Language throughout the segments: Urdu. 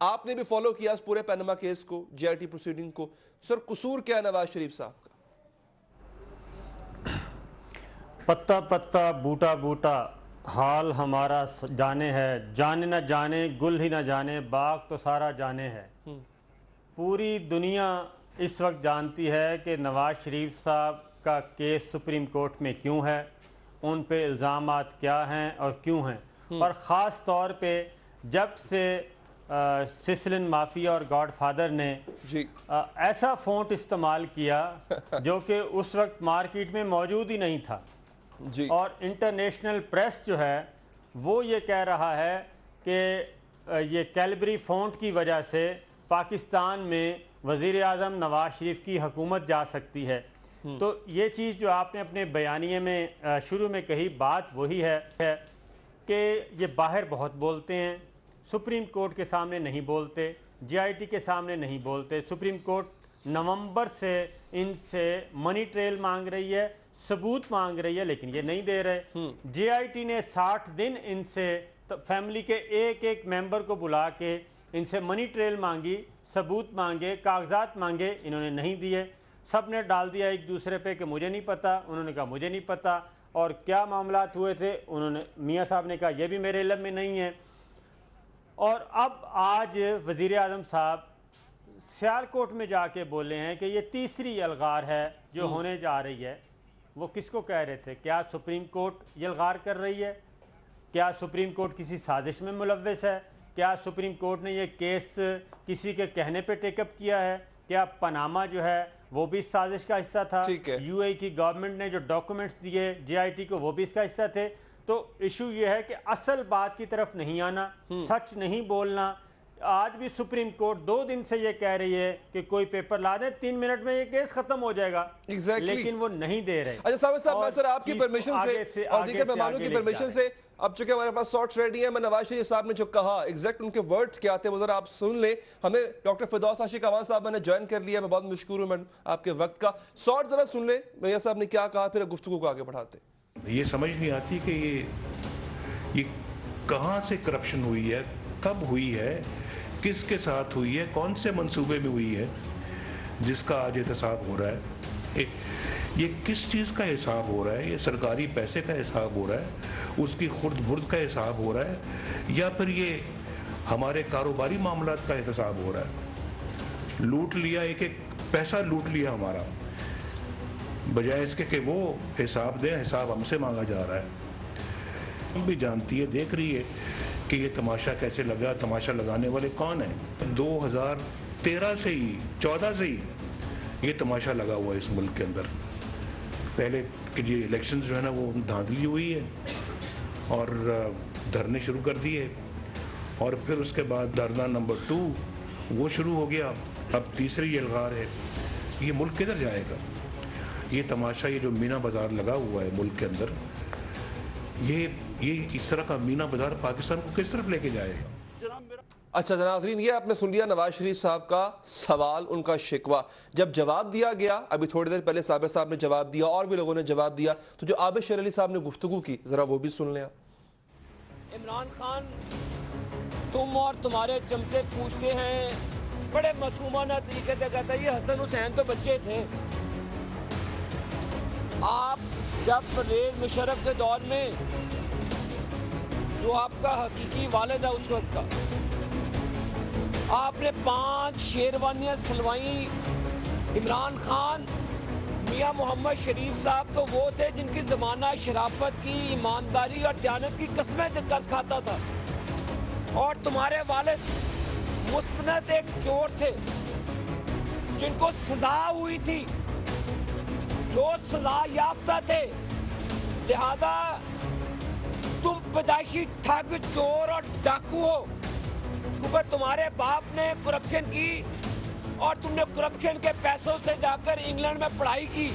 آپ نے بھی فالو کیا اس پورے پیناما کیس کو, جے آئی ٹی پروسیڈنگ کو. سر قصور کیا ہے نواز شریف صاحب کا؟ پتا پتا بوٹا بوٹا حال ہمارا جانے ہے, جانے نہ جانے گل ہی نہ جانے باغ تو سارا جانے ہے. پوری دنیا اس وقت جانتی ہے کہ نواز شریف صاحب کا کیس سپریم کورٹ میں کیوں ہے, ان پہ الزامات کیا ہیں اور کیوں ہیں, اور خاص طور پہ جب سے سسلن مافیا اور گاڈ فادر نے ایسا فونٹ استعمال کیا جو کہ اس وقت مارکیٹ میں موجود ہی نہیں تھا, اور انٹرنیشنل پریس جو ہے وہ یہ کہہ رہا ہے کہ یہ کیلبری فونٹ کی وجہ سے پاکستان میں وزیر اعظم نواز شریف کی حکومت جا سکتی ہے. تو یہ چیز جو آپ نے اپنے بیانیے میں شروع میں کہی, بات وہی ہے کہ یہ باہر بہت بولتے ہیں, سپریم کورٹ کے سامنے نہیں بولتے, جے آئی ٹی کے سامنے نہیں بولتے. سپریم کورٹ نومبر سے ان سے منی ٹریل مانگ رہی ہے, ثبوت مانگ رہی ہے, لیکن یہ نہیں دے رہے. جے آئی ٹی نے 60 دن ان سے فیملی کے ایک ایک ممبر کو بلا کے ان سے منی ٹریل مانگی, ثبوت مانگے, کاغذات مانگے, انہوں نے نہیں دیے. سب نے ڈال دیا ایک دوسرے پہ کہ مجھے نہیں پتا, انہوں نے کہا مجھے نہیں پتا, اور کیا معاملات ہوئے تھے انہوں نے, میاں صاحب نے کہا یہ بھی میرے علم میں نہیں ہے. اور اب آج وزیر اعظم صاحب سیالکوٹ میں جا کے بولے ہیں کہ یہ تیسری یلغار ہے جو ہونے جا رہی ہے. وہ کس کو کہہ رہے تھے؟ کیا سپریم کورٹ یلغار کر رہی ہے؟ کیا سپریم کورٹ کسی سازش میں ملوث ہے؟ کیا سپریم کورٹ نے یہ کیس کسی کے کہنے پہ ٹیک اپ کیا ہے؟ کیا پاناما جو ہے وہ بھی اس سازش کا حصہ تھا؟ یو اے کی گورنمنٹ نے جو ڈاکومنٹس دیے جے آئی ٹی کو وہ بھی اس کا حصہ تھے. تو ایشو یہ ہے کہ اصل بات کی طرف نہیں آنا, سچ نہیں بولنا. آج بھی سپریم کورٹ 2 دن سے یہ کہہ رہی ہے کہ کوئی پیپر لا دیں, 3 منٹ میں یہ کیس ختم ہو جائے گا, لیکن وہ نہیں دے رہے. اچھا سامر صاحب, میں سر آپ کی پرمیشن سے اور دیگر مہمانوں کی پرمیشن سے, اب چونکہ ہمارے پاس شارٹس ریڈی ہیں, میں نواز شریف صاحب نے جو کہا ایگزیکٹ ان کے ورڈز کیا تھے وہ ذرا آپ سن لیں. ہمیں ڈاکٹر فردوس عاشق عوان صاحب میں نے جوائن کر لیا, میں بہت مشکور ہوں آپ کے وقت کا. شارٹ ذرا سن لیں میاں صاحب نے کیا کہا, پھر گفتگو کو آگے بڑھاتے. یہ سمجھ نہیں آتی کہ یہ کہاں سے کرپشن ہوئی ہے, کب ہوئی ہے, کس کے ساتھ ہوئی ہے, کون سے منصوبے میں ہوئی ہے جس کا آج احتساب ہو رہا ہے. یہ کس چیز کا حساب ہو رہا ہے؟ یہ سرکاری پیسے کا حساب ہو رہا ہے, اس کی خرد برد کا حساب ہو رہا ہے, یا پھر یہ ہمارے کاروباری معاملات کا احتساب ہو رہا ہے؟ لوٹ لیا, ایک ایک پیسہ لوٹ لیا ہمارا, بجائے اس کے کہ وہ حساب دیں, حساب ہم سے مانگا جا رہا ہے. ہم بھی جانتی ہے, دیکھ رہی ہے کہ یہ تماشا کیسے لگا, تماشا لگانے والے کون ہیں. 2013 سے ہی 14 سے ہی یہ تماشا لگا ہوا ہے اس ملک کے اندر. پہلے کہ یہ الیکشنز جو ہے نا وہ دھاندلی ہوئی ہے اور دھرنے شروع کر دیے, اور پھر اس کے بعد دھرنا نمبر 2 وہ شروع ہو گیا, اب تیسری یلغار ہے. یہ ملک کدھر جائے گا؟ یہ تماشا, یہ جو مینا بازار لگا ہوا ہے ملک کے اندر, یہ اس طرح کا مینا بازار پاکستان کو کس طرف لے کے جائے گا؟ اچھا ناظرین, یہ آپ نے سن لیا نواز شریف صاحب کا سوال, ان کا شکوہ. جب جواب دیا گیا, ابھی تھوڑی دیر پہلے صابر صاحب نے جواب دیا, اور بھی لوگوں نے جواب دیا, تو جو عابد شیر علی صاحب نے گفتگو کی ذرا وہ بھی سن لیں. عمران خان, تم اور تمہارے چمچے پوچھتے ہیں, بڑے معصومانہ طریقے سے کہتا ہے یہ حسن حسین تو بچے تھے. آپ جب پرویز مشرف کے دور میں, جو آپ کا حقیقی والد ہے اس وقت کا, آپ نے 5 شیروانیاں سلوائیں. عمران خان, میاں محمد شریف صاحب تو وہ تھے جن کی زمانہ شرافت کی, ایمانداری اور دیانت کی قسمیں کھاتا تھا, اور تمہارے والد مستند ایک چور تھے جن کو سزا ہوئی تھی, جو سزا یافتہ تھے. لہذا تم پیدائشی ٹھگ, چور اور ڈاکو ہو, کیونکہ تمہارے باپ نے کرپشن کی اور تم نے کرپشن کے پیسوں سے جا کر انگلینڈ میں پڑھائی کی,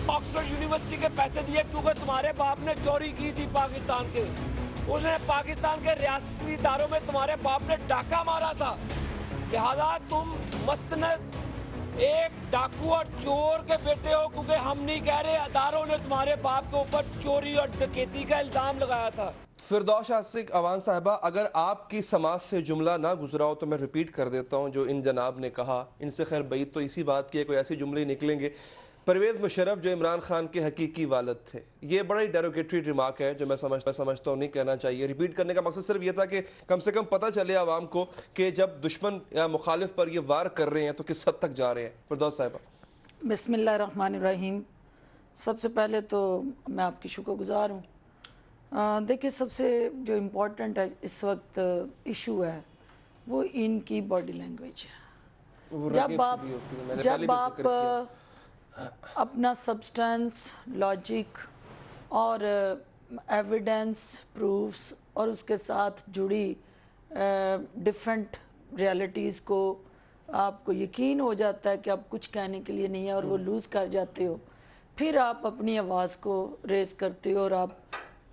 آکسفورڈ یونیورسٹی کے پیسے دیے, کیونکہ تمہارے باپ نے چوری کی تھی پاکستان کے. انہوں نے پاکستان کے ریاستی اداروں میں تمہارے باپ نے ڈاکہ مارا تھا. لہذا تم مستند ایک ڈاکو اور چور کے بیٹے ہو, کیونکہ ہم نہیں کہہ رہے, اداروں نے تمہارے باپ کے اوپر چوری اور ڈکیتی کا الزام لگایا تھا. فردوس عاشق اوان صاحبہ، اگر آپ کی سماعت سے جملہ نہ گزرا ہو تو میں ریپیٹ کر دیتا ہوں جو ان جناب نے کہا. ان سے خیر بعید تو اسی بات کی ہے، کوئی ایسے جملے نکلیں گے. پرویز مشرف جو عمران خان کے حقیقی والد تھے، یہ بڑا ہی ڈیروگیٹری ریمارک ہے جو میں سمجھتا ہوں نہیں کہنا چاہیے. ریپیٹ کرنے کا مقصد صرف یہ تھا کہ کم سے کم پتہ چلے عوام کو کہ جب دشمن یا مخالف پر یہ وار کر رہے ہیں تو کس حد تک جا رہے ہیں. فردوس صاحبہ. بسم اللہ الرحمن الرحیم. سب سے پہلے تو میں آپ کی شکر گزار ہوں. دیکھیں، سب سے جو امپورٹنٹ ہے اس وقت ایشو ہے وہ ان کی باڈی لینگویج ہے. جب آپ اپنا سبسٹنس، لاجک اور ایویڈنس، پروفس اور اس کے ساتھ جڑی ڈیفرنٹ ریالٹیز کو آپ کو یقین ہو جاتا ہے کہ آپ کچھ کہنے کے لیے نہیں ہے اور وہ لوز کر جاتے ہو، پھر آپ اپنی آواز کو ریز کرتے ہو اور آپ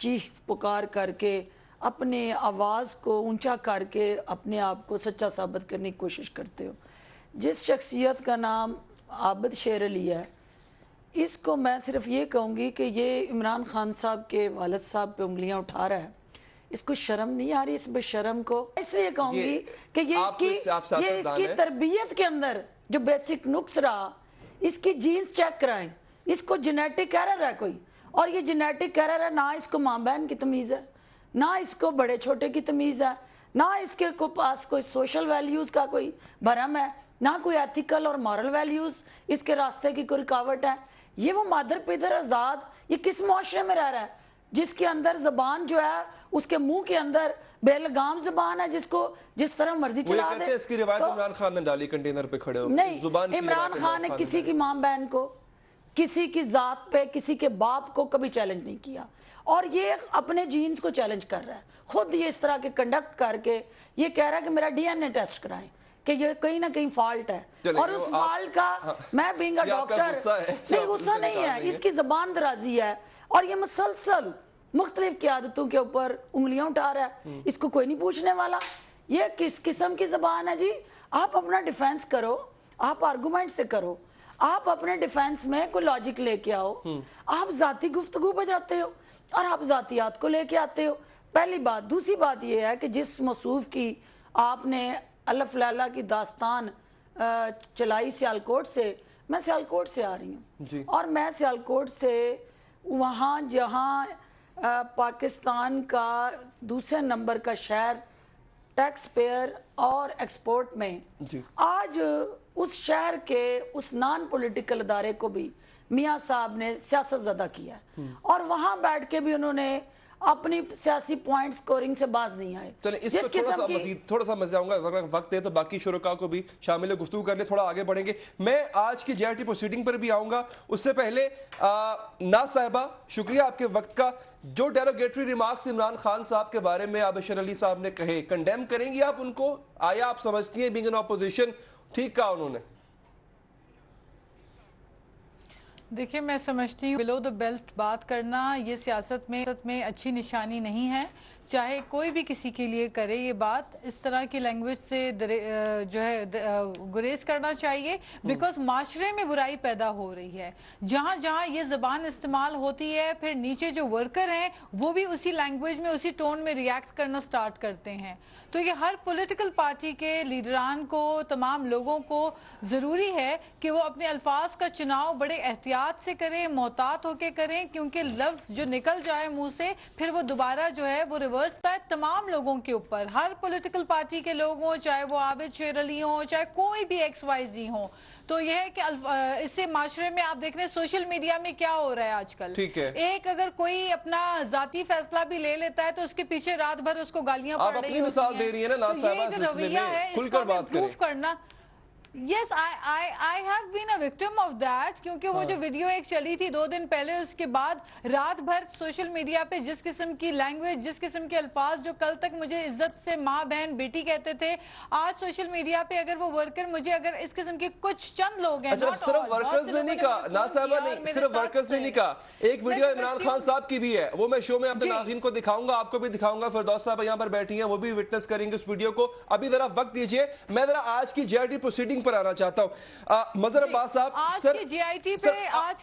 چیخ پکار کر کے اپنے آواز کو اونچا کر کے اپنے آپ کو سچا ثابت کرنے کی کوشش کرتے ہو. جس شخصیت کا نام عابد شیر علی ہے، اس کو میں صرف یہ کہوں گی کہ یہ عمران خان صاحب کے والد صاحب پہ انگلیاں اٹھا رہا ہے. اس کو شرم نہیں آ رہی اس بے شرم کو؟ اس لیے کہوں گی کہ یہ اس کی تربیت کے اندر جو بیسک نقص رہا، اس کی جینز چیک کرائیں. اس کو جینیٹک ایرر ہے کوئی، اور یہ جینیٹک ایرر ہے. نہ اس کو ماں بہن کی تمیز ہے، نہ اس کو بڑے چھوٹے کی تمیز ہے، نہ اس کے پاس کوئی سوشل ویلیوز کا کوئی بھرم ہے، نہ کوئی ایتھیکل اور مورل ویلیوز اس کے راستے کی کوئی رکاوٹ ہے. یہ وہ مادر پیدر آزاد، یہ کس معاشرے میں رہ رہا ہے جس کے اندر زبان جو ہے اس کے منہ کے اندر بے لگام زبان ہے جس کو جس طرح مرضی چلا دے. اس کی روایت عمران خان نے ڈالی کنٹینر پہ کھڑے ہو. نہیں، عمران خان نے کسی کی ماں بہن کو، کسی کی ذات پہ، کسی کے باپ کو کبھی چیلنج نہیں کیا، اور یہ اپنے جینز کو چیلنج کر رہا ہے. خود یہ اس طرح کے کنڈکٹ کر کے یہ کہہ رہا ہے کہ میرا ڈی این اے ٹیسٹ کرائیں کہ یہ کہیں نہ کہیں فالٹ ہے. اور اس فالٹ کا میں بینگ اے ڈاکٹر، نہیں غصہ نہیں ہے، اس کی زبان درازی ہے اور یہ مسلسل مختلف قیادتوں کے اوپر انگلیاں اٹھا رہا ہے. اس کو کوئی نہیں پوچھنے والا یہ کس قسم کی زبان ہے. جی آپ اپنا ڈیفینس کرو، آپ آرگومنٹ سے کرو، آپ اپنے ڈیفینس میں کوئی لاجک لے کے آؤ. آپ ذاتی گفتگو پہ جاتے ہو اور آپ ذاتیات کو لے کے آتے ہو. پہلی بات. دوسری بات یہ ہے کہ جس موصوف کی آپ نے الف لیلہ کی داستان چلائی سیالکوٹ سے، میں سیالکوٹ سے آ رہی ہوں اور میں سیالکوٹ سے وہاں جہاں پاکستان کا دوسرے نمبر کا شہر ٹیکس پیئر اور ایکسپورٹ میں، آج اس شہر کے اس نان پولیٹیکل ادارے کو بھی میاں صاحب نے سیاست زدہ کیا ہے اور وہاں بیٹھ کے بھی انہوں نے اپنی سیاسی پوائنٹ سکورنگ سے باز نہیں آئے. چلیں اس پر تھوڑا سا مزہ آؤں گا، وقت ہے تو باقی شرکاء کو بھی شامل گفتگو کر لیں، تھوڑا آگے بڑھیں گے. میں آج کی جے آر ٹی پروسیڈنگ پر بھی آؤں گا. اس سے پہلے ناز صاحبہ شکریہ آپ کے وقت کا. جو ڈیروگیٹری ریمارکس عمران خان صاحب کے بارے میں عابد شیر علی صاحب نے کہے، کنڈیم کریں گی آپ ان کو؟ آیا آپ سمجھتی ہیں بینگ ان اپوزیشن ٹھیک کہا انہوں نے؟ دیکھیں، میں سمجھتی ہوں بلو دا بیلٹ بات کرنا یہ سیاست میں اچھی نشانی نہیں ہے. چاہے کوئی بھی کسی کے لیے کرے یہ بات، اس طرح کی لینگویج سے جو ہے گریز کرنا چاہیے، بیکاز معاشرے میں برائی پیدا ہو رہی ہے. جہاں جہاں یہ زبان استعمال ہوتی ہے، پھر نیچے جو ورکر ہیں وہ بھی اسی لینگویج میں، اسی ٹون میں ریاکٹ کرنا سٹارٹ کرتے ہیں. تو یہ ہر پولیٹیکل پارٹی کے لیڈران کو، تمام لوگوں کو ضروری ہے کہ وہ اپنے الفاظ کا چناؤ بڑے احتیاط سے کریں، محتاط ہو کے کریں، کیونکہ لفظ جو نکل جائے منہ سے پھر وہ دوبارہ جو ہے وہ ریورس پہ تمام لوگوں کے اوپر، ہر پولیٹیکل پارٹی کے لوگ ہوں، چاہے وہ عابد شیر علی ہوں، چاہے کوئی بھی ایکس وائی زی ہوں. تو یہ ہے کہ اس سے معاشرے میں آپ دیکھ رہے ہیں سوشل میڈیا میں کیا ہو رہا ہے آج کل. ایک اگر کوئی اپنا ذاتی فیصلہ بھی لے لیتا ہے تو اس کے پیچھے رات بھر اس کو گالیاں پڑ رہی ہوتی ہیں. تو یہ جو رویہ ہے اس کو امپروو کرنا. Yes, I have been a victim of that, کیونکہ وہ جو ویڈیو ایک چلی تھی 2 دن پہلے، اس کے بعد رات بھر سوشل میڈیا پہ جس قسم کی لینگویج، جس قسم کے الفاظ جو کل تک مجھے عزت سے ماں بہن بیٹی کہتے تھے، آج سوشل میڈیا پہ اگر وہ ورکر مجھے اگر اس قسم کے کچھ چند لوگ ہیں. صرف ورکرز نے نہیں کہا، ناز صاحبہ نہیں، صرف ورکرز نے نہیں کہا. ایک ویڈیو عمران خان صاحب کی بھی ہے، وہ میں شو میں اپنے ناظرین کو دکھاؤں گا، آپ کو بھی دکھاؤں گا. فردوس صاحبہ یہاں پر بیٹھی ہیں، وہ بھی وٹنس کریں گے اس ویڈیو کو. ابھی ذرا وقت دیجئے، میں ذرا آج کی جے آر ٹی پروسیڈنگ اوپر آنا چاہتا ہوں. مظہر عباس صاحب, سر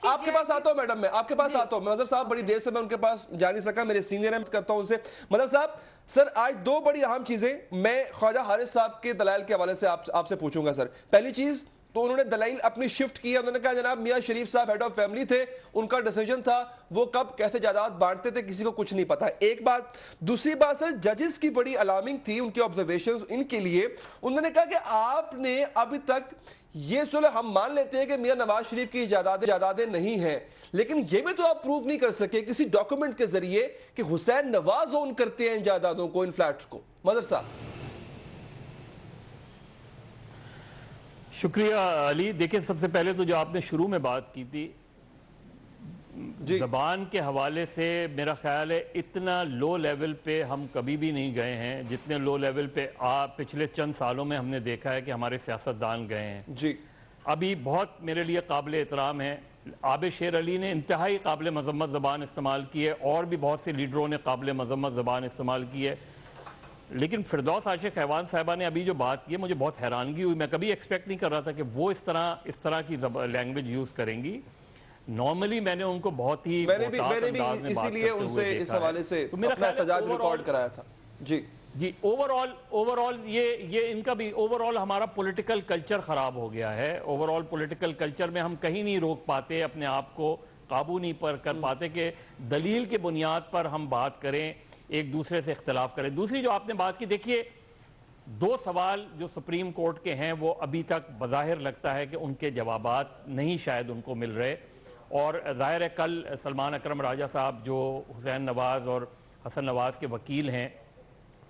آپ کے پاس آتا ہوں میڈم, میں آپ کے پاس آتا ہوں. مظہر صاحب بڑی دیر سے میں ان کے پاس جا نہیں سکا, میرے سینئر ہیں, کرتا ہوں ان سے. مظہر صاحب, سر آج دو بڑی اہم چیزیں میں خواجہ حارث صاحب کے دلائل کے حوالے سے آپ سے پوچھوں گا. سر پہلی چیز تو انہوں نے دلائل اپنی شفٹ کی ہے. انہوں نے کہا جناب میاں شریف صاحب ہیڈ آف فیملی تھے, ان کا ڈیسیجن تھا, وہ کب کیسے جائیداد بانٹتے تھے کسی کو کچھ نہیں پتا. ایک بات. دوسری بات سر, ججز کی بڑی الارمنگ تھی ان کی آبزرویشنز ان کے لیے. انہوں نے کہا کہ آپ نے ابھی تک یہ چلو ہم مان لیتے ہیں کہ میاں نواز شریف کی جائیدادیں نہیں ہیں, لیکن یہ بھی تو آپ پروف نہیں کر سکے کسی ڈاکومنٹ کے ذریعے کہ حسین نواز اون کرتے ہیں ان جائیدادوں کو, ان فلیٹس کو. مظہر صاحب. شکریہ علی. دیکھیں سب سے پہلے تو جو آپ نے شروع میں بات کی تھی زبان کے حوالے سے, میرا خیال ہے اتنا لو لیول پہ ہم کبھی بھی نہیں گئے ہیں جتنے لو لیول پہ پچھلے چند سالوں میں ہم نے دیکھا ہے کہ ہمارے سیاستدان گئے ہیں. جی ابھی بہت میرے لیے قابل احترام ہے, عابد شیر علی نے انتہائی قابل مذمت زبان استعمال کی ہے, اور بھی بہت سے لیڈروں نے قابل مذمت زبان استعمال کی ہے, لیکن فردوس عاشق حیوان صاحبہ نے ابھی جو بات کی ہے مجھے بہت حیرانگی ہوئی. میں کبھی ایکسپیکٹ نہیں کر رہا تھا کہ وہ اس طرح کی لینگویج یوز کریں گی. نارملی میں نے ان کو بہت ہی میں نے بھی اسی لیے ان سے اس حوالے سے اپنا احتجاج ریکارڈ کرایا تھا. جی اوور آل یہ ان کا بھی اوور آل ہمارا پولیٹیکل کلچر خراب ہو گیا ہے. اوور آل پولیٹیکل کلچر میں ہم کہیں نہیں روک پاتے, اپنے آپ کو قابو نہیں کر پاتے کہ دلیل کے بنیاد پر ہم بات کریں, ایک دوسرے سے اختلاف کریں. دوسری جو آپ نے بات کی, دیکھیے دو سوال جو سپریم کورٹ کے ہیں وہ ابھی تک بظاہر لگتا ہے کہ ان کے جوابات نہیں شاید ان کو مل رہے, اور ظاہر ہے کل سلمان اکرم راجہ صاحب جو حسین نواز اور حسن نواز کے وکیل ہیں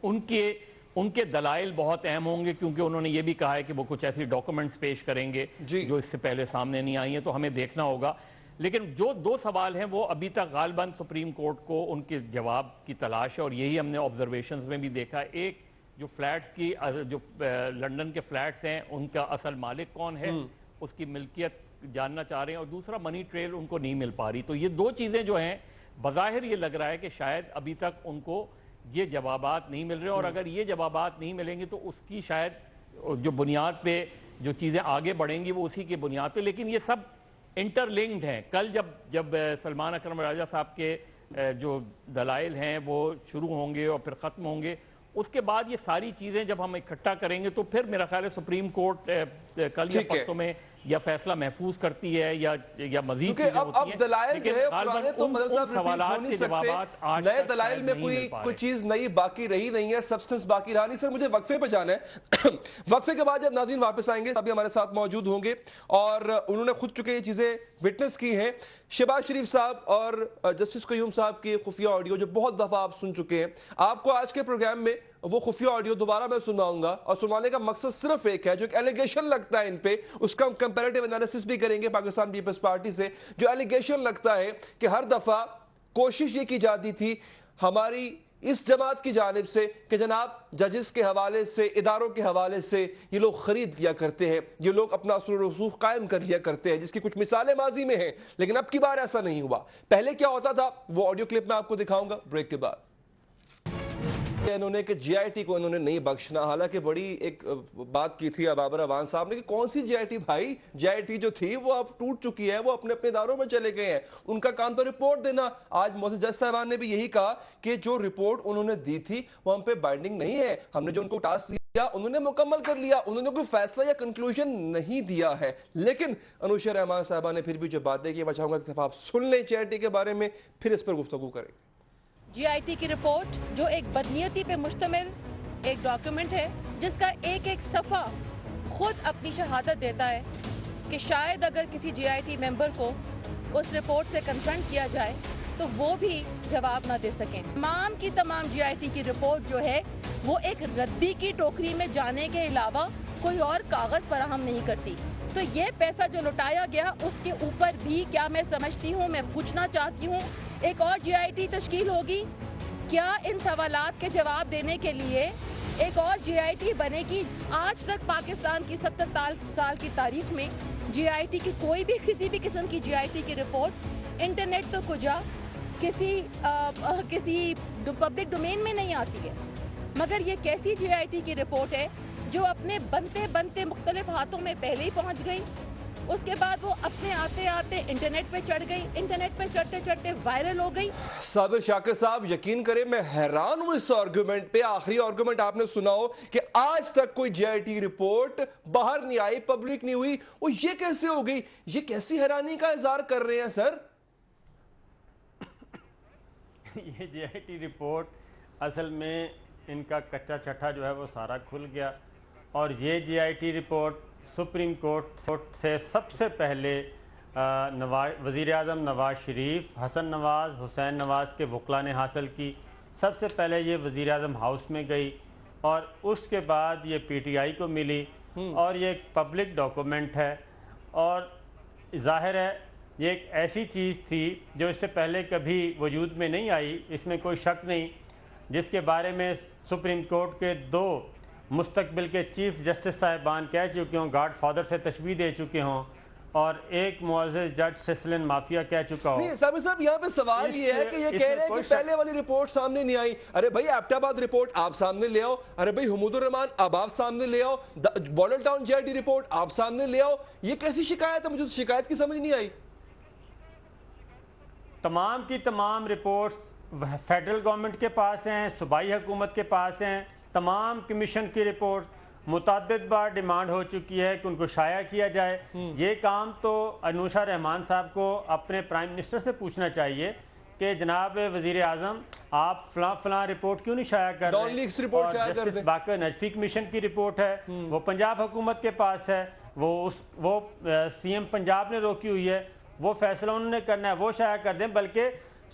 ان کے دلائل بہت اہم ہوں گے, کیونکہ انہوں نے یہ بھی کہا ہے کہ وہ کچھ ایسی ڈاکومنٹس پیش کریں گے جو اس سے پہلے سامنے نہیں آئی ہیں, تو ہمیں دیکھنا ہوگا. لیکن جو دو سوال ہیں وہ ابھی تک غالباً سپریم کورٹ کو ان کے جواب کی تلاش ہے, اور یہی ہم نے آبزرویشنز میں بھی دیکھا. ایک جو فلیٹس کی جو لنڈن کے فلیٹس ہیں ان کا اصل مالک کون ہے, اس کی ملکیت جاننا چاہ رہے ہیں, اور دوسرا منی ٹریل ان کو نہیں مل پا رہی. تو یہ دو چیزیں جو ہیں بظاہر یہ لگ رہا ہے کہ شاید ابھی تک ان کو یہ جوابات نہیں مل رہے, اور اگر یہ جوابات نہیں ملیں گے تو اس کی شاید جو بنیاد پہ جو چیزیں آگے بڑھیں گی وہ اسی کے بنیاد پہ. لیکن یہ سب انٹر لنکڈ ہیں. کل جب سلمان اکرم راجہ صاحب کے جو دلائل ہیں وہ شروع ہوں گے اور پھر ختم ہوں گے, اس کے بعد یہ ساری چیزیں جب ہم اکٹھا کریں گے تو پھر میرا خیال ہے سپریم کورٹ کل یا پرسوں میں یا فیصلہ محفوظ کرتی ہے یا مزید چیزیں ہوتی ہیں. اب دلائل جو ہے پرانے تو مدر صاحب سوالات کے جوابات آج نئے دلائل میں کوئی چیز نئی باقی رہی نہیں ہے, سبسٹنس باقی رہا نہیں. سر مجھے وقفے پہ جانا ہے, وقفے کے بعد جب ناظرین واپس آئیں گے تبھی ہمارے ساتھ موجود ہوں گے, اور انہوں نے خود چکے یہ چیزیں وٹنس کی ہیں. شہباز شریف صاحب اور جسٹس قیوم صاحب کی خفیہ آڈیو جو بہت دفعہ آپ سن چکے ہیں, آپ کو آج کے پروگرام میں وہ خفیہ آڈیو دوبارہ میں سناؤں گا, اور سنانے کا مقصد صرف ایک ہے, جو ایک ایلیگیشن لگتا ہے ان پہ, اس کا ہم کمپیریٹیو انالیسس بھی کریں گے پاکستان پیپلز پارٹی سے. جو ایلیگیشن لگتا ہے کہ ہر دفعہ کوشش یہ کی جاتی تھی ہماری اس جماعت کی جانب سے کہ جناب ججز کے حوالے سے, اداروں کے حوالے سے یہ لوگ خرید لیا کرتے ہیں, یہ لوگ اپنا اثر و رسوخ قائم کر لیا کرتے ہیں, جس کی کچھ مثالیں ماضی میں ہیں, لیکن اب کی بار ایسا نہیں ہوا. پہلے کیا ہوتا تھا وہ آڈیو کلپ میں آپ کو دکھاؤں گا بریک کے بعد. انہوں نے کہ جی آئی ٹی کو انہوں نے نہیں بخشنا, حالانکہ بڑی ایک بات کی تھی ابابر اوان صاحب نے کہ کون سی جی آئی ٹی بھائی, جی آئی ٹی جو تھی وہ اب ٹوٹ چکی ہے, وہ اپنے اپنے اداروں میں چلے گئے ہیں, ان کا کام تو رپورٹ دینا. آج محسن جج صاحبان نے بھی یہی کہا کہ جو رپورٹ انہوں نے دی تھی وہ ہم پہ بائنڈنگ نہیں ہے, ہم نے جو ان کو ٹاسک دیا انہوں نے مکمل کر لیا, انہوں نے کوئی فیصلہ یا کنکلوژن نہیں دیا ہے. لیکن انوشا رحمان صاحبہ نے پھر بھی جو باتیں کی, میں چاہوں گا کہ آپ سن لیں جی آئی ٹی کے بارے میں, پھر اس پر گفتگو کریں. جی آئی ٹی کی رپورٹ جو ایک بدنیتی پہ مشتمل ایک ڈاکیومنٹ ہے, جس کا ایک ایک صفحہ خود اپنی شہادت دیتا ہے کہ شاید اگر کسی جی آئی ٹی ممبر کو اس رپورٹ سے کنفرنٹ کیا جائے تو وہ بھی جواب نہ دے سکیں. تمام کی تمام جی آئی ٹی کی رپورٹ جو ہے وہ ایک ردی کی ٹوکری میں جانے کے علاوہ کوئی اور کاغذ فراہم نہیں کرتی. تو یہ پیسہ جو لٹایا گیا اس کے اوپر بھی کیا میں سمجھتی ہوں, میں پوچھنا چاہتی ہوں, ایک اور جی آئی ٹی تشکیل ہوگی کیا ان سوالات کے جواب دینے کے لیے ایک اور جی آئی ٹی بنے گی؟ آج تک پاکستان کی 70 سال کی تاریخ میں جی آئی ٹی کی کوئی بھی کسی بھی قسم کی جی آئی ٹی کی رپورٹ انٹرنیٹ تو کجا کسی پبلک ڈومین میں نہیں آتی ہے, مگر یہ کیسی جی آئی ٹی کی رپورٹ ہے جو اپنے بنتے بنتے مختلف ہاتھوں میں پہلے ہی پہنچ گئی. اس کے بعد وہ اپنے آتے آتے انٹرنیٹ پہ چڑھ گئی, انٹرنیٹ پہ چڑھتے چڑھتے وائرل ہو گئی. صابر شاکر صاحب یقین کریں میں حیران ہوں اس آرگومنٹ پہ. آخری آرگومنٹ آپ نے سنا ہو کہ آج تک کوئی جے آئی ٹی رپورٹ باہر نہیں آئی, پبلک نہیں ہوئی, وہ یہ کیسے ہو گئی؟ یہ کیسی حیرانی کا اظہار کر رہے ہیں سر؟ یہ جے آئی ٹی رپورٹ اصل میں ان کا کچا چھٹا جو ہے وہ سارا کھل گیا, اور یہ J I T report Supreme Court سے سب سے پہلے وزیر اعظم نواز شریف, حسن نواز, حسین نواز کے وکلاء نے حاصل کی. سب سے پہلے یہ وزیر اعظم ہاؤس میں گئی اور اس کے بعد یہ پی ٹی آئی کو ملی, اور یہ ایک پبلک ڈاکومنٹ ہے, اور ظاہر ہے یہ ایک ایسی چیز تھی جو اس سے پہلے کبھی وجود میں نہیں آئی, اس میں کوئی شک نہیں, جس کے بارے میں سپریم کورٹ کے 2 مستقبل کے چیف جسٹس صاحبان کہہ چکے ہوں, گاڈ فادر سے تشبیہ دے چکے ہوں, اور ایک معزز جج سیسلن مافیا کہہ چکا ہو. نہیں صاحب یہاں پہ سوال یہ ہے کہ یہ کہہ رہے ہیں کہ پہلے والی رپورٹ سامنے نہیں آئی. ارے بھائی ایبٹ آباد رپورٹ آپ سامنے لے آؤ, ارے بھائی حمود الرحمان اب آپ سامنے لے آؤ, border town J I T report آپ سامنے لے آؤ. یہ کیسی شکایت ہے؟ مجھے شکایت کی سمجھ نہیں آئی. تمام کی تمام رپورٹس فیڈرل گورنمنٹ کے پاس ہیں, صوبائی حکومت کے پاس ہیں. تمام کمیشن کی رپورٹس متعدد بار ڈیمانڈ ہو چکی ہے کہ ان کو شائع کیا جائے. یہ کام تو انوشا رحمان صاحب کو اپنے پرائم منسٹر سے پوچھنا چاہیے کہ جناب وزیر اعظم آپ فلاں رپورٹ کیوں نہیں شائع کر رہے ہیں. اور جسٹس باقر نجفی کمیشن کی رپورٹ ہے, وہ پنجاب حکومت کے پاس ہے, وہ سی ایم پنجاب نے روکی ہوئی ہے, وہ فیصلہ انہوں نے کرنا ہے, وہ شائع کر دیں. بلکہ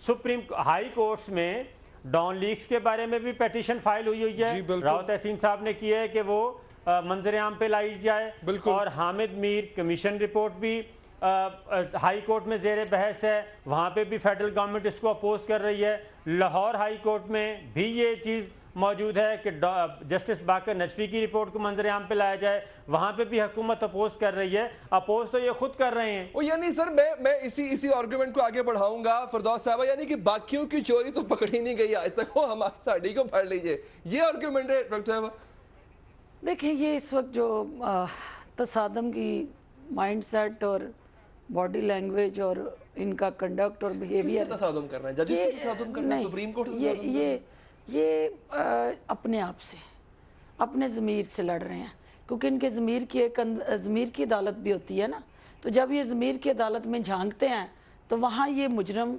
سپریم ہائی کورٹس میں ڈان لیکس کے بارے میں بھی پیٹیشن فائل ہوئی ہے, راؤ تحسین صاحب نے کی ہے کہ وہ منظر عام پہ لائی جائے, اور حامد میر کمیشن رپورٹ بھی ہائی کورٹ میں زیر بحث ہے, وہاں پہ بھی فیڈرل گورنمنٹ اس کو اپوز کر رہی ہے. لاہور ہائی کورٹ میں بھی یہ چیز موجود ہے کہ جسٹس باقر نجفی کی رپورٹ کو منظر عام پہ لایا جائے, وہاں پہ بھی حکومت اپوز کر رہی ہے. اپوز تو یہ خود کر رہے ہیں. یعنی سر میں اسی آرگومنٹ کو آگے بڑھاؤں گا فردوس صاحبہ, یعنی کہ باقیوں کی چوری تو پکڑی نہیں گئی آج تک, وہ ہماری ساڑی کو پڑھ لیجئے, یہ آرگومنٹ ہے ڈاکٹر صاحبہ. دیکھیں یہ اس وقت جو تصادم کی مائنڈ سیٹ اور باڈی لینگویج اور ان کا کنڈکٹ اور بیہیویئر, کس سے تصادم کرنا ہے؟ ججز سے تصادم کرنا ہے؟ سپریم کورٹ سے تصادم کرنا ہے؟ یہ اپنے آپ سے, اپنے ضمیر سے لڑ رہے ہیں, کیونکہ ان کے ضمیر کی عدالت بھی ہوتی ہے نا. تو جب یہ ضمیر کی عدالت میں جھانکتے ہیں تو وہاں یہ مجرم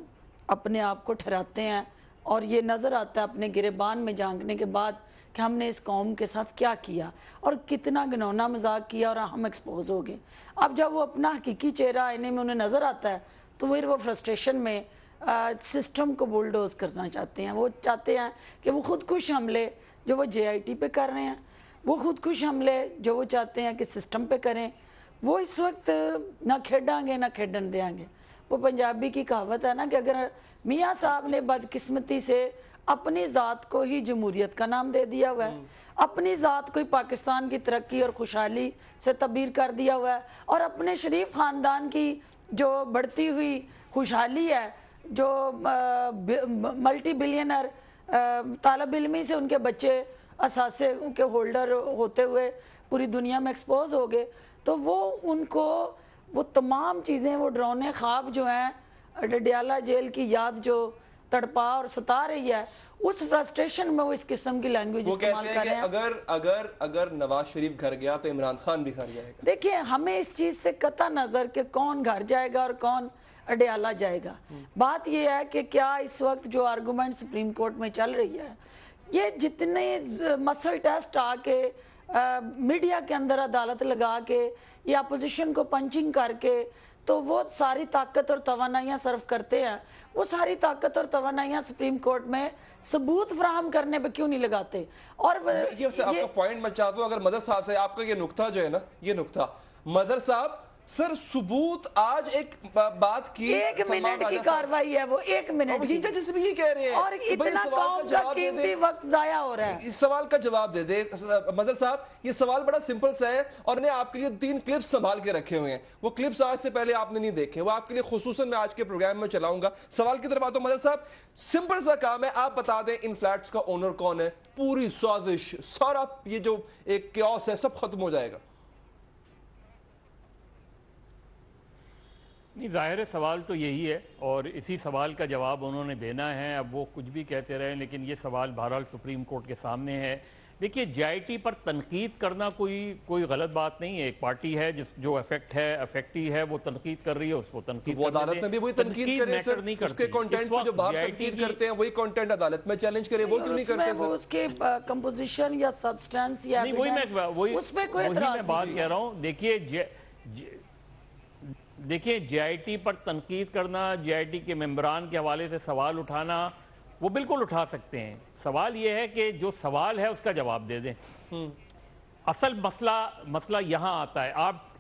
اپنے آپ کو ٹھہراتے ہیں, اور یہ نظر آتا ہے اپنے گریبان میں جھانکنے کے بعد کہ ہم نے اس قوم کے ساتھ کیا کیا اور کتنا گنونا مذاق کیا, اور ہم ایکسپوز ہو گئے. اب جب وہ اپنا حقیقی چہرہ آئینے میں انہیں نظر آتا ہے تو پھر وہ فرسٹریشن میں سسٹم کو بولڈوز کرنا چاہتے ہیں. وہ چاہتے ہیں کہ وہ خودکش حملے جو وہ جے آئی ٹی پہ کر رہے ہیں, وہ خودکش حملے جو وہ چاہتے ہیں کہ سسٹم پہ کریں, وہ اس وقت نہ کھیڈیں گے نہ کھیڈن دیں گے. وہ پنجابی کی کہاوت ہے نا کہ اگر میاں صاحب نے بدقسمتی سے اپنی ذات کو ہی جمہوریت کا نام دے دیا ہوا ہے, اپنی ذات کو ہی پاکستان کی ترقی اور خوشحالی سے تعبیر کر دیا ہوا ہے, اور اپنے شریف خاندان کی جو بڑھتی ہوئی خوشحالی ہے, جو ملٹی بلینر طالب علمی سے ان کے بچے اثاثے کے ہولڈر ہوتے ہوئے پوری دنیا میں ایکسپوز ہو گئے, تو وہ ان کو وہ تمام چیزیں, وہ ڈرونے خواب جو ہیں ڈڈیالہ جیل کی یاد جو تڑپا اور ستا رہی ہے, اس فرسٹریشن میں وہ اس قسم کی لینگویج استعمال کر رہے ہیں. وہ کہتے ہیں کہ اگر نواز شریف گھر گیا تو عمران خان بھی گھر جائے گا. دیکھیں ہمیں اس چیز سے قطع نظر کہ کون گھر جائے گا اور کون اڈیالہ جائے گا. بات یہ ہے کہ کیا اس وقت جو آرگومنٹ سپریم کورٹ میں چل رہی ہے, یہ جتنے مسل ٹیسٹ آ کے میڈیا کے اندر عدالت لگا کے یا اپوزیشن کو پنچنگ کر کے تو وہ ساری طاقت اور توانائیاں صرف کرتے ہیں, وہ ساری طاقت اور توانائیاں سپریم کورٹ میں ثبوت فراہم کرنے پہ کیوں نہیں لگاتے؟ اور یہ آپ کا پوائنٹ میں چاہتا ہوں, اگر مدر صاحب سے آپ کا یہ نقطہ جو ہے نا, یہ نقطہ مدر صاحب سر ثبوت آج ایک بات کی 1 منٹ کی کاروائی ہے وہ 1 منٹ کی، ججز بھی یہ کہہ رہے ہیں اور اتنا قوم کا قیمتی وقت ضائع ہو رہا ہے. اس سوال کا جواب دے دے مظہر صاحب. یہ سوال بڑا سمپل سا ہے اور میں آپ کے لیے 3 کلپس سنبھال کے رکھے ہوئے ہیں. وہ کلپس آج سے پہلے آپ نے نہیں دیکھے, وہ آپ کے لیے خصوصاً میں آج کے پروگرام میں چلاؤں گا. سوال کی طرف آتا ہوں. مظہر صاحب سمپل سا کام ہے, آپ بتا دیں ان فلیٹس کا اونر کون ہے. پوری سازش, سارا یہ جو ایک کیوس ہے سب ختم ہو جائے گا. نہیں, ظاہر ہے سوال تو یہی ہے اور اسی سوال کا جواب انہوں نے دینا ہے. اب وہ کچھ بھی کہتے رہیں لیکن یہ سوال بہرحال سپریم کورٹ کے سامنے ہے. دیکھیے جے آئی ٹی پر تنقید کرنا کوئی غلط بات نہیں ہے. ایک پارٹی ہے جو افیکٹی ہے وہ تنقید کر رہی ہے, اس کو تنقید وہ عدالت میں بھی وہی تنقید کرے سر, اس کے کنٹینٹ پہ جو باہر تنقید کرتے ہیں وہی کنٹینٹ عدالت میں چیلنج کرے, وہ کیوں نہیں کرتے سر؟ اس کے کمپوزیشن یا سبسٹینس یا اس پہ کوئی اعتراض نہیں. میں بات کہہ رہا ہوں. دیکھیے جے آئی ٹی پر تنقید کرنا, جے آئی ٹی کے ممبران کے حوالے سے سوال اٹھانا, وہ بالکل اٹھا سکتے ہیں. سوال یہ ہے کہ جو سوال ہے اس کا جواب دے دیں. اصل مسئلہ یہاں آتا ہے.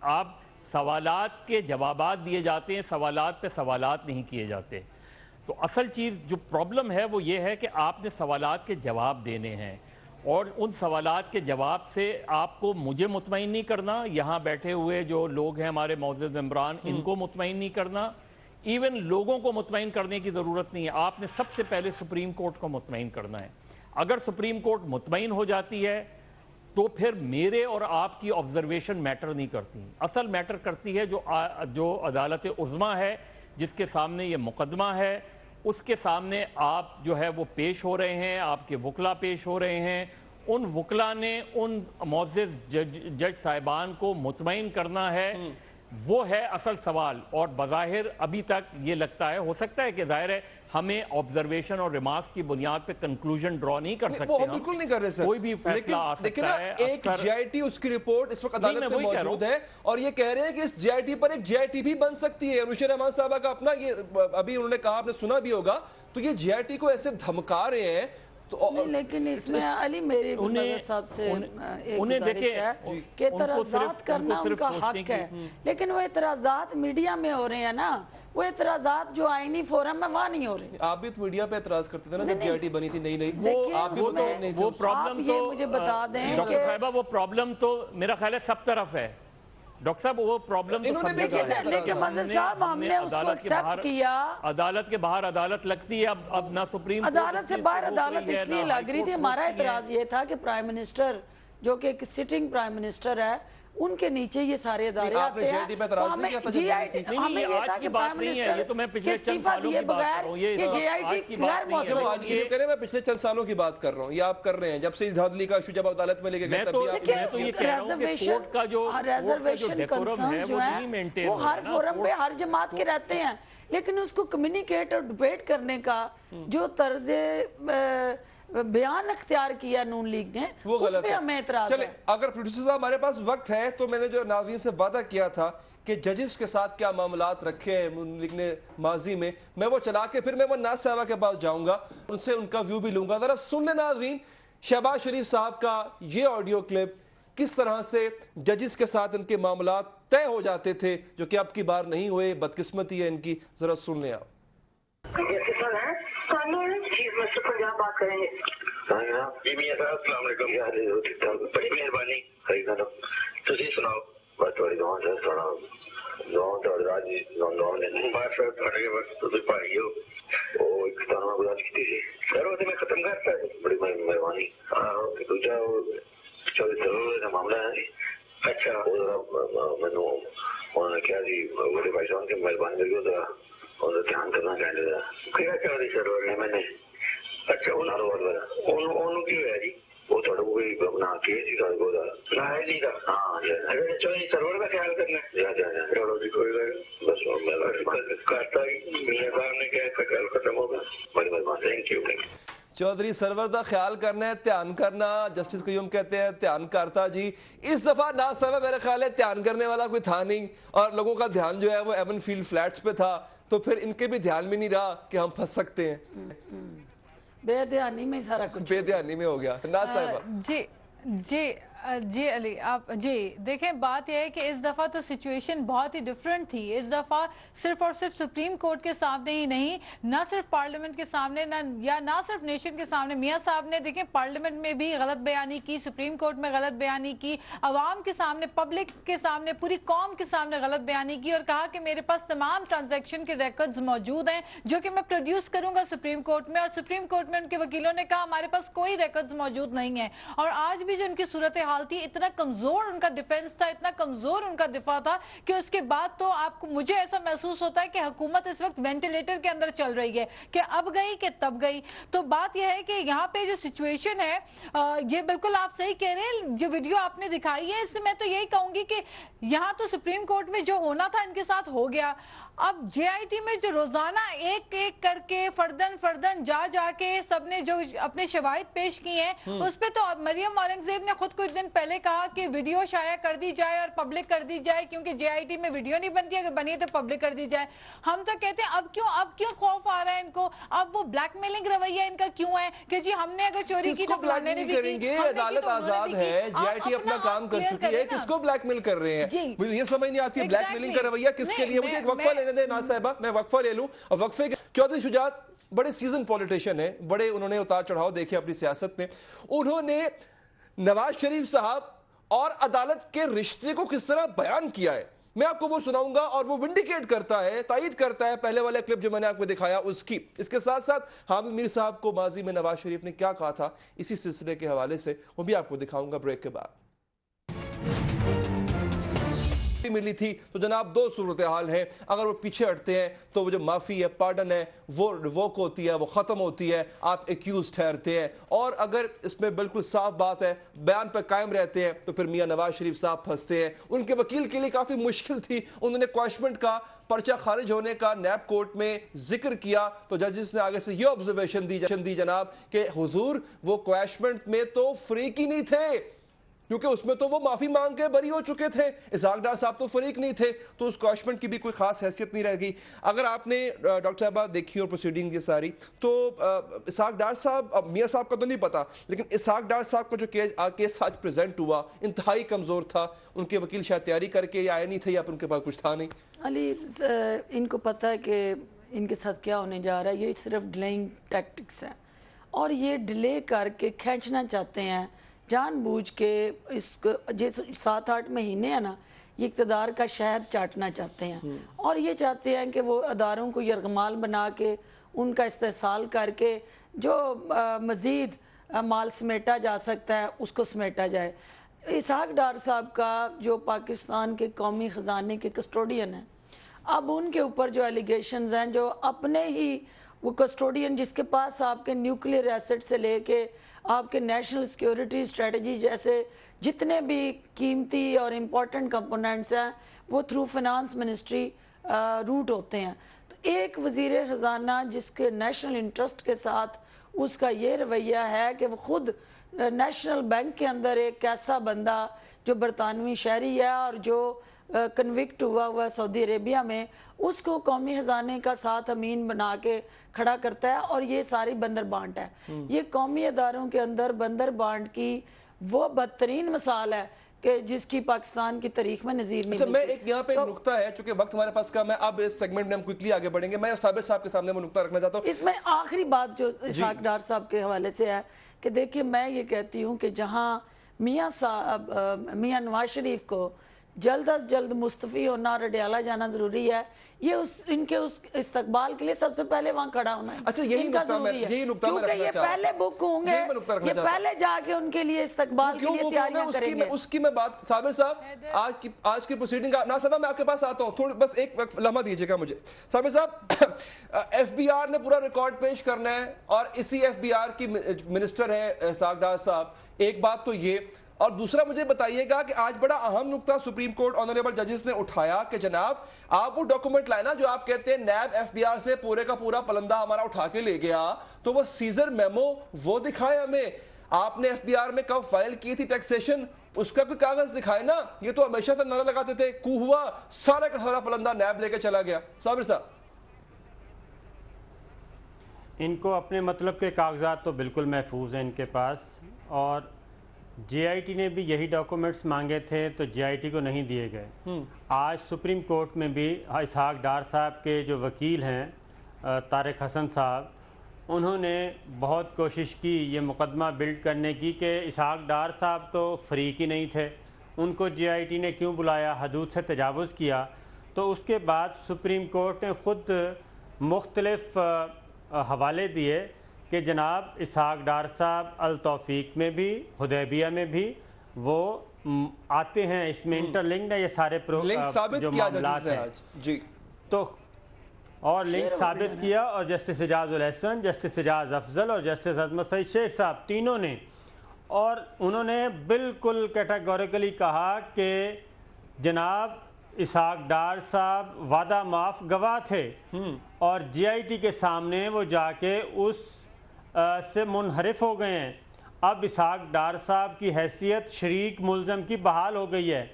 آپ سوالات کے جوابات دیے جاتے ہیں, سوالات پہ سوالات نہیں کیے جاتے. تو اصل چیز جو پرابلم ہے وہ یہ ہے کہ آپ نے سوالات کے جواب دینے ہیں اور ان سوالات کے جواب سے آپ کو مجھے مطمئن نہیں کرنا, یہاں بیٹھے ہوئے جو لوگ ہیں ہمارے معزز ممبران ان کو مطمئن نہیں کرنا, ایون لوگوں کو مطمئن کرنے کی ضرورت نہیں ہے. آپ نے سب سے پہلے سپریم کورٹ کو مطمئن کرنا ہے. اگر سپریم کورٹ مطمئن ہو جاتی ہے تو پھر میرے اور آپ کی آبزرویشن میٹر نہیں کرتی. اصل میٹر کرتی ہے جو عدالت عظمیٰ ہے جس کے سامنے یہ مقدمہ ہے, اس کے سامنے آپ جو ہے وہ پیش ہو رہے ہیں, آپ کے وکلا پیش ہو رہے ہیں. ان وکلا نے ان معزز جج صاحبان کو مطمئن کرنا ہے, وہ ہے اصل سوال. اور بظاہر ابھی تک یہ لگتا ہے, ہو سکتا ہے کہ ظاہر ہے ہمیں آبزرویشن اور ریمارکس کی بنیاد پہ کنکلوژن ڈرا نہیں کر سکتے. وہ بالکل نہیں کر رہے سر, کوئی بھی فیصلہ آ سکتا ہے. ایک جے آئی ٹی اس کی رپورٹ اس وقت عدالت میں موجود ہے اور یہ کہہ رہے ہیں کہ اس جے آئی ٹی پر ایک جے آئی ٹی بھی بن سکتی ہے. انوشا رحمان صاحبہ کا اپنا, یہ ابھی انہوں نے کہا, آپ نے سنا بھی ہوگا, تو یہ جے آئی ٹی کو ایسے دھمکا رہے ہیں. لیکن اس میں علی میری صاحب سے ایک گزارش ہے کہ اعتراضات کرنا ان کا حق ہے, لیکن وہ اعتراضات میڈیا میں ہو رہے ہیں نا, وہ اعتراضات جو آئینی فورم میں وہاں نہیں ہو رہے. آپ بھی تو میڈیا پہ اعتراض کرتے تھے نا جب جے آئی ٹی بنی تھی نئی وہ پرابلم تو مجھے بتا دیں ڈاکٹر صاحبہ, وہ پرابلم تو میرا خیال ہے سب طرف ہے. ڈاکٹر صاحب وہ پرابلم تو سب جگہ ہے, لیکن مظہر صاحب ہم نے اس کو ایکسپٹ کیا. عدالت کے باہر عدالت لگتی ہے, اب نہ سپریم عدالت سے باہر عدالت اس لیے لگ رہی تھی. ہمارا اعتراض یہ تھا کہ پرائم منسٹر جو کہ ایک سٹنگ پرائم منسٹر ہے, ان کے نیچے یہ سارے ادارے آتے ہیں. جی آئی ٹی ہمیں یہ تھا کہ پرائم منسٹر کے استعفیٰ دیے بغیر یہ جے آئی ٹی غیر موثر. آج کی کریں, میں پچھلے چند سالوں کی بات کر رہا ہوں, یہ آپ کر رہے ہیں جب سے اس دھاندلی کا ایشو جب عدالت میں لے کے گئے تب بھی آپ. میں تو یہ کہہ رہا ہوں کہ کورٹ کا جو ڈیکورم ہے وہ نہیں مینٹین وہ ہر فورم پہ ہر جماعت کے رہتے ہیں, لیکن اس کو کمیونیکیٹ اور ڈیبیٹ کرنے کا جو طرز بیان اختیار کیا نون لیگ نے, اس پہ ہمیں اعتراض ہے. اگر پروڈیوسر صاحب ہمارے پاس وقت ہے تو میں نے جو ناظرین سے وعدہ کیا تھا کہ ججز کے ساتھ کیا معاملات رکھے ہیں نون لیگ نے ماضی میں, میں وہ چلا کے پھر میں وہ ناز صاحبہ کے پاس جاؤں گا, ان سے ان کا ویو بھی لوں گا. ذرا سن لیں ناظرین شہباز شریف صاحب کا یہ آڈیو کلپ, کس طرح سے ججز کے ساتھ ان کے معاملات طے ہو جاتے تھے جو کہ اب کی بار نہیں ہوئے, بدقسمتی ہے ان کی. ذرا سن لیں آپ. بات کریں گے. جی میاں صاحب السلام علیکم, بڑی مہربانی تو جی سناؤ. بس تھوڑی دعا سر, تھوڑا دعا دعا نے بات سر تھوڑے بس تو پائی ہو وہ ایک طرح گزارش کی تھی سر, وہ میں ختم کرتا ہے. بڑی مہربانی. دوسرا ضرور معاملہ ہے. اچھا مینو انہوں نے کیا جی بڑے بھائی صاحب کی مہربانی کر کے اور دھیان کرنا چاہتے تھا. کیا کیا رہی سر میں نے. اچھا انہوں کی ہوا جی وہ تھوڑا کوئی اپنا کیس ہی تھا جی کا. ہاں سرور کا خیال کرنا ہے کوئی بس کرتا میاں صاحب نے کیا خیال ختم ہوگا. بڑی مہربانی, تھینک یو. چودھری سرور دا خیال کرنا ہے, دھیان کرنا. جسٹس قیوم کہتے ہیں دھیان کرتا. جی اس دفعہ ناز صاحب میرے خیال ہے دھیان کرنے والا کوئی تھا نہیں, اور لوگوں کا دھیان جو ہے وہ ایون فیلڈ فلیٹس پہ تھا, تو پھر ان کے بھی دھیان میں نہیں رہا کہ ہم پھنس سکتے ہیں. بے دھیانی میں سارا کچھ بے دھیانی میں ہو گیا. ناز صاحبہ جی جی علی آپ جی دیکھیں بات یہ ہے کہ اس دفعہ تو سچویشن بہت ہی ڈیفرنٹ تھی. اس دفعہ صرف اور صرف سپریم کورٹ کے سامنے ہی نہیں, نہ صرف پارلیمنٹ کے سامنے نہ صرف نیشن کے سامنے, میاں صاحب نے دیکھیں پارلیمنٹ میں بھی غلط بیانی کی, سپریم کورٹ میں غلط بیانی کی, عوام کے سامنے, پبلک کے سامنے, پوری قوم کے سامنے غلط بیانی کی, اور کہا کہ میرے پاس تمام ٹرانزیکشن کے ریکارڈز موجود ہیں جو کہ میں پروڈیوس کروں گا سپریم کورٹ میں. اور سپریم کورٹ میں ان کے وکیلوں نے کہا ہمارے پاس کوئی ریکارڈز موجود نہیں ہیں. اور آج بھی جو ان کی صورتحال تھی, اتنا کمزور ان کا ڈیفنس تھا, اتنا کمزور ان کا دفاع تھا کہ اس کے بعد تو آپ کو مجھے ایسا محسوس ہوتا ہے کہ حکومت اس وقت وینٹیلیٹر کے اندر چل رہی ہے کہ اب گئی کہ تب گئی. تو بات یہ ہے کہ یہاں پہ جو سچویشن ہے یہ بالکل آپ صحیح کہہ رہے ہیں. جو ویڈیو آپ نے دکھائی ہے اس سے میں تو یہی کہوں گی کہ یہاں تو سپریم کورٹ میں جو ہونا تھا ان کے ساتھ ہو گیا. اب جے آئی ٹی میں جو روزانہ ایک ایک کر کے فردن جا کے سب نے جو اپنے شواہد پیش کی ہیں اس پہ تو مریم اورنگزیب نے خود کچھ دن پہلے کہا کہ ویڈیو شائع کر دی جائے اور پبلک کر دی جائے, کیونکہ جے آئی ٹی میں ویڈیو نہیں بنتی, اگر بنی تو پبلک کر دی جائے. ہم تو کہتے ہیں اب کیوں خوف آ رہا ہے ان کو, اب وہ بلیک میلنگ رویہ ان کا کیوں ہے کہ جی ہم نے اگر چوری کی تو فلانے نے بھی کی, عدالت آزاد ہے, جے آئی ٹی اپنا کام کر چکی ہے, کس کو بلیک میل کر رہے ہیں؟ یہ سمجھ نہیں آتی ہے بلیک میلنگ کا رویہ کس کے لیے. مجھے ایک وقفہ لینے دیں ناز صاحبہ, میں وقفہ لے لوں. اور وقفے کے چودھری شجاعت بڑے سیزن پولیٹیشین ہیں, بڑے انہوں نے اتار چڑھاؤ دیکھے اپنی سیاست میں. انہوں نے نواز شریف صاحب اور عدالت کے رشتے کو کس طرح بیان کیا ہے, میں آپ کو وہ سناؤں گا, اور وہ ونڈیکیٹ کرتا ہے, تائید کرتا ہے پہلے والے کلپ جو میں نے آپ کو دکھایا اس کی. اس کے ساتھ ساتھ حامد میر صاحب کو ماضی میں نواز شریف نے کیا کہا تھا اسی سلسلے کے حوالے سے, وہ بھی آپ کو دکھاؤں گا بریک کے بعد. ملی تھی تو جناب دو صورتحال ہیں, اگر وہ پیچھے ہٹتے ہیں تو وہ جو معافی ہے, پارڈن ہے, وہ ریووک ہوتی ہے, وہ ختم ہوتی ہے, آپ ایکیوز ٹھہرتے ہیں. اور اگر اس میں بالکل صاف بات ہے, بیان پہ قائم رہتے ہیں, تو پھر میاں نواز شریف صاحب پھنستے ہیں. ان کے وکیل کے لیے کافی مشکل تھی, انہوں نے کوائشمنٹ کا پرچہ خارج ہونے کا نیب کورٹ میں ذکر کیا تو ججز نے آگے سے یہ آبزرویشن دی جناب کہ حضور وہ کوائشمنٹ میں تو فریق ہی نہیں تھے, کیونکہ اس میں تو وہ معافی مانگ کے بری ہو چکے تھے, اسحاق ڈار صاحب تو فریق نہیں تھے, تو اس کوائشمنٹ کی بھی کوئی خاص حیثیت نہیں رہ گئی. اگر آپ نے ڈاکٹر صاحبہ دیکھی اور پروسیڈنگ یہ ساری, تو اسحاق ڈار صاحب, میاں صاحب کا تو نہیں پتا, لیکن اسحاق ڈار صاحب کا جو کیس آج پریزنٹ ہوا انتہائی کمزور تھا. ان کے وکیل شاید تیاری کر کے آئے نہیں تھے یا ان کے پاس کچھ تھا نہیں. علی ان کو پتہ ہے کہ ان کے ساتھ کیا ہونے جا رہا ہے, یہ صرف ڈیلیئنگ ٹیکٹکس ہیں, اور یہ ڈیلے کر کے کھینچنا چاہتے ہیں جان بوجھ کے. اس 7-8 مہینے ہیں نا, یہ اقتدار کا شہد چاٹنا چاہتے ہیں, اور یہ چاہتے ہیں کہ وہ اداروں کو یرغمال بنا کے ان کا استحصال کر کے جو مزید مال سمیٹا جا سکتا ہے اس کو سمیٹا جائے. اسحاق ڈار صاحب کا جو پاکستان کے قومی خزانے کے کسٹوڈین ہیں, اب ان کے اوپر جو ایلیگیشنز ہیں, جو اپنے ہی وہ کسٹوڈین جس کے پاس آپ کے نیوکلیر ایسٹ سے لے کے آپ کے نیشنل سیکیورٹی اسٹریٹجی جیسے جتنے بھی قیمتی اور امپورٹنٹ کمپوننٹس ہیں وہ تھرو فنانس منسٹری روٹ ہوتے ہیں. تو ایک وزیر خزانہ جس کے نیشنل انٹرسٹ کے ساتھ اس کا یہ رویہ ہے کہ وہ خود نیشنل بینک کے اندر ایک ایسا بندہ جو برطانوی شہری ہے اور جو کنوکٹ ہوا سعودی عربیہ میں, اس کو قومی خزانے کا ساتھ امین بنا کے کھڑا کرتا ہے, اور یہ ساری بندر بانٹ ہے. یہ قومی اداروں کے اندر بندر بانٹ کی وہ بدترین مثال ہے کہ جس کی پاکستان کی تاریخ میں نظیر نہیں. اچھا, میں ایک یہاں پہ ایک نقطہ ہے, چونکہ وقت ہمارے پاس کم ہے, اب اس سیگمنٹ میں ہم کوئکلی آگے بڑھیں گے, میں صابر صاحب کے سامنے وہ نقطہ رکھنا چاہتا ہوں. اس میں آخری بات جو اسحاق ڈار صاحب کے حوالے سے ہے کہ دیکھیے میں یہ کہتی ہوں کہ جہاں میاں نواز شریف کو جلد از جلد مستعفی ہونا, رڈیالہ جانا ضروری ہے, یہ ان کے اس استقبال کے لیے سب سے پہلے وہاں کھڑا ہونا ہے. اچھا, یہی نقطہ میں کیونکہ یہ پہلے بک ہوں گے, یہ پہلے جا کے ان کے لیے استقبال کے لیے تیاریاں کریں گے. اس کی میں بات, صابر صاحب آج کی پروسیڈنگ کا, ناصر صاحب میں آپ کے پاس آتا ہوں, تھوڑی بس ایک لمحہ دیجیے گا مجھے. صابر صاحب, ایف بی آر نے پورا ریکارڈ پیش کرنا ہے, اور اسی ایف بی آر کی منسٹر ہیں اسحاق ڈار صاحب. ایک بات تو یہ, اور دوسرا مجھے بتائیے گا کہ آج بڑا اہم نقطہ سپریم کورٹ آنریبل ججز نے اٹھایا کہ جناب آپ وہ ڈاکومنٹ لائے نا جو آپ کہتے ہیں نیب ایف بی آر سے پورے کا پورا پلندہ ہمارا اٹھا کے لے گیا, تو وہ سیزر میمو وہ دکھائے ہمیں. آپ نے ایف بی آر میں کب فائل کی تھی ٹیکسیشن, اس کا کوئی کاغذ دکھائے نا. یہ تو ہمیشہ سے نعرہ لگاتے تھے, کو ہوا سارا کا سارا پلندہ نیب لے کے چلا گیا. صابر صاحب, ان کو اپنے مطلب کے کاغذات تو بالکل محفوظ ہیں ان کے پاس, اور JIT نے بھی یہی ڈاکومنٹس مانگے تھے تو JIT کو نہیں دیے گئے. آج سپریم کورٹ میں بھی اسحاق ڈار صاحب کے جو وکیل ہیں طارق حسن صاحب, انہوں نے بہت کوشش کی یہ مقدمہ بلڈ کرنے کی کہ اسحاق ڈار صاحب تو فریق ہی نہیں تھے, ان کو JIT نے کیوں بلایا, حدود سے تجاوز کیا. تو اس کے بعد سپریم کورٹ نے خود مختلف حوالے دیے کہ جناب اسحاق ڈار صاحب التوفیق میں بھی حدیبیہ میں بھی وہ آتے ہیں, اس میں انٹر لنکڈ ہے یہ سارے جو معاملات ہیں جی. تو اور لنک ثابت کیا, اور جسٹس اعجاز الحسن, جسٹس اعجاز افضل اور جسٹس عظمت سعید شیخ صاحب تینوں نے, اور انہوں نے بالکل کیٹاگوریکلی کہا کہ جناب اسحاق ڈار صاحب وعدہ معاف گواہ تھے اور JIT کے سامنے وہ جا کے اس سے منحرف ہو گئے ہیں. اب اسحاق ڈار صاحب کی حیثیت شریک ملزم کی بحال ہو گئی ہے.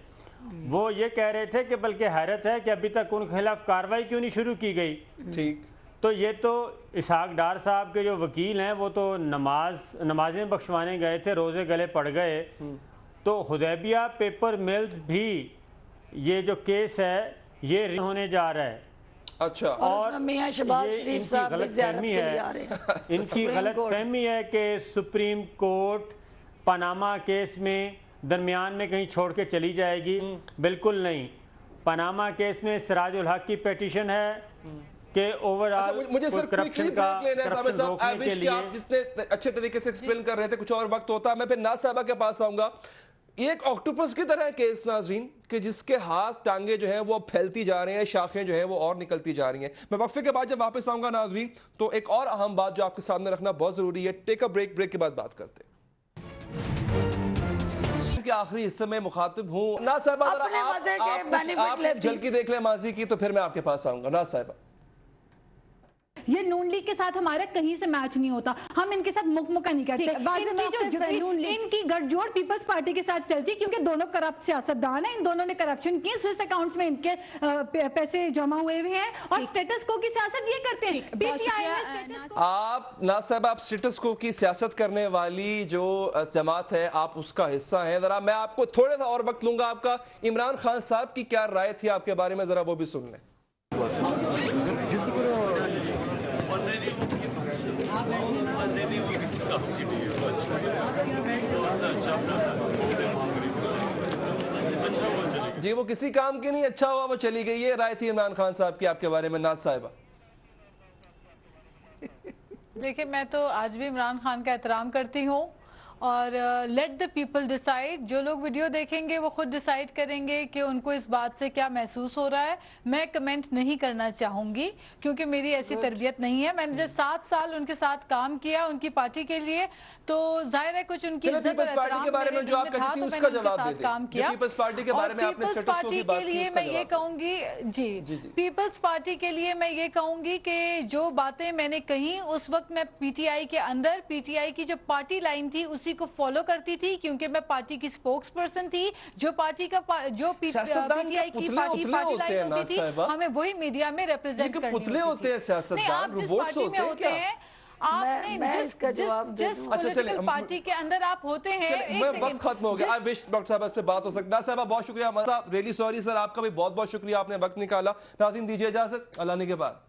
وہ یہ کہہ رہے تھے کہ بلکہ حیرت ہے کہ ابھی تک ان کے خلاف کارروائی کیوں نہیں شروع کی گئی. ٹھیک, تو یہ تو اسحاق ڈار صاحب کے جو وکیل ہیں وہ تو نمازیں بخشوانے گئے تھے, روزے گلے پڑ گئے. تو حدیبیہ پیپر ملز بھی یہ جو کیس ہے یہ ہونے جا رہا ہے. اچھا, اور میاں شہباز شریف صاحب بھی زیارت کے لیے آ رہے ہیں. ان کی غلط فہمی ہے کہ سپریم کورٹ پاناما کیس میں درمیان میں کہیں چھوڑ کے چلی جائے گی. بالکل نہیں. پاناما کیس میں سراج الحق کی پیٹیشن ہے کہ اوورآل مجھے صرف کرپشن کا روکنے کے لیے آپ جتنے اچھے طریقے سے ایکسپلین کر رہے تھے, کچھ اور وقت ہوتا. میں پھر ناز صاحبہ کے پاس آؤں گا. یہ ایک آکٹوپس کی طرح کیس ناظرین کہ جس کے ہاتھ ٹانگیں جو ہیں وہ پھیلتی جا رہے ہیں, شاخیں جو ہیں وہ اور نکلتی جا رہی ہیں. میں وقفے کے بعد جب واپس آؤں گا ناظرین تو ایک اور اہم بات جو آپ کے سامنے رکھنا بہت ضروری ہے. ٹیک اے بریک, بریک کے بعد بات کرتے ہیں. کے آخری حصے میں مخاطب ہوں. ناز صاحبہ آپ جھلکی دیکھ لیں ماضی کی, تو پھر میں آپ کے پاس آؤں گا. ناز صاحبہ, یہ نون لیگ کے ساتھ ہمارا کہیں سے میچ نہیں ہوتا, ہم ان کے ساتھ مکمکہ نہیں کرتے. ان کی گٹھ جوڑ پیپلز پارٹی کے ساتھ چلتی کیونکہ دونوں کرپٹ سیاستدان ہیں, ان دونوں نے کرپشن کی, سوئس اکاؤنٹس میں ان کے پیسے جمع ہوئے ہوئے ہیں اور سٹیٹس کو کی سیاست یہ کرتے ہیں. پی ٹی آئی میں سٹیٹس کو, آپ ناز صاحب آپ سٹیٹس کو کی سیاست کرنے والی جو جماعت ہے آپ اس کا حصہ ہیں. ذرا میں آپ کو تھوڑا سا اور وقت لوں گا آپ کا. عمران خان صاحب کی کیا رائے تھی آپ کے بارے میں, ذرا وہ بھی سن لیں. جی وہ کسی کام کی نہیں, اچھا ہوا وہ چلی گئی. یہ رائے تھی عمران خان صاحب کی آپ کے بارے میں. ناز صاحبہ, دیکھیں میں تو آج بھی عمران خان کا احترام کرتی ہوں, اور لیٹ دا پیپل ڈیسائیڈ. جو لوگ ویڈیو دیکھیں گے وہ خود ڈیسائیڈ کریں گے کہ ان کو اس بات سے کیا محسوس ہو رہا ہے. میں کمنٹ نہیں کرنا چاہوں گی کیونکہ میری ایسی تربیت نہیں ہے. میں نے 7 سال ان کے ساتھ کام کیا ان کی پارٹی کے لیے, تو ظاہر ہے کچھ ان کی عزت اور احترام میرے دل میں تھا تو میں نے ان کے ساتھ کام کیا. پیپلز پارٹی کے بارے میں آپ نے پیپلز پارٹی کے لیے میں یہ کہوں گی, جی پیپلز پارٹی کے لیے میں یہ کہوں گی کہ جو باتیں میں نے کہیں اس وقت میں پی ٹی آئی کے اندر, پی ٹی آئی کی جو پارٹی لائن تھی اسی کو فالو کرتی تھی کیونکہ میں پارٹی کی سپوکس پرسن تھی. جو پارٹی کا جو پی ٹی آئی کی پارٹی لائن ہوتی تھی ہمیں وہی میڈیا میں ریپرزینٹ کرنی ہوتی تھی. پتلے ہوتے ہیں سیاستدان, آپ جس پارٹی میں ہوتے ہیں, آپ نے جس پولیٹیکل پارٹی کے اندر آپ ہوتے ہیں. میں وقت ختم ہو گیا. I wish ڈاکٹر صاحب اس پہ بات ہو سکتا. صاحبہ بہت شکریہ. ریلی سوری سر, آپ کا بھی بہت بہت شکریہ, آپ نے وقت نکالا. ناظرین دیجیے اجازت, اللہ نے کے بعد.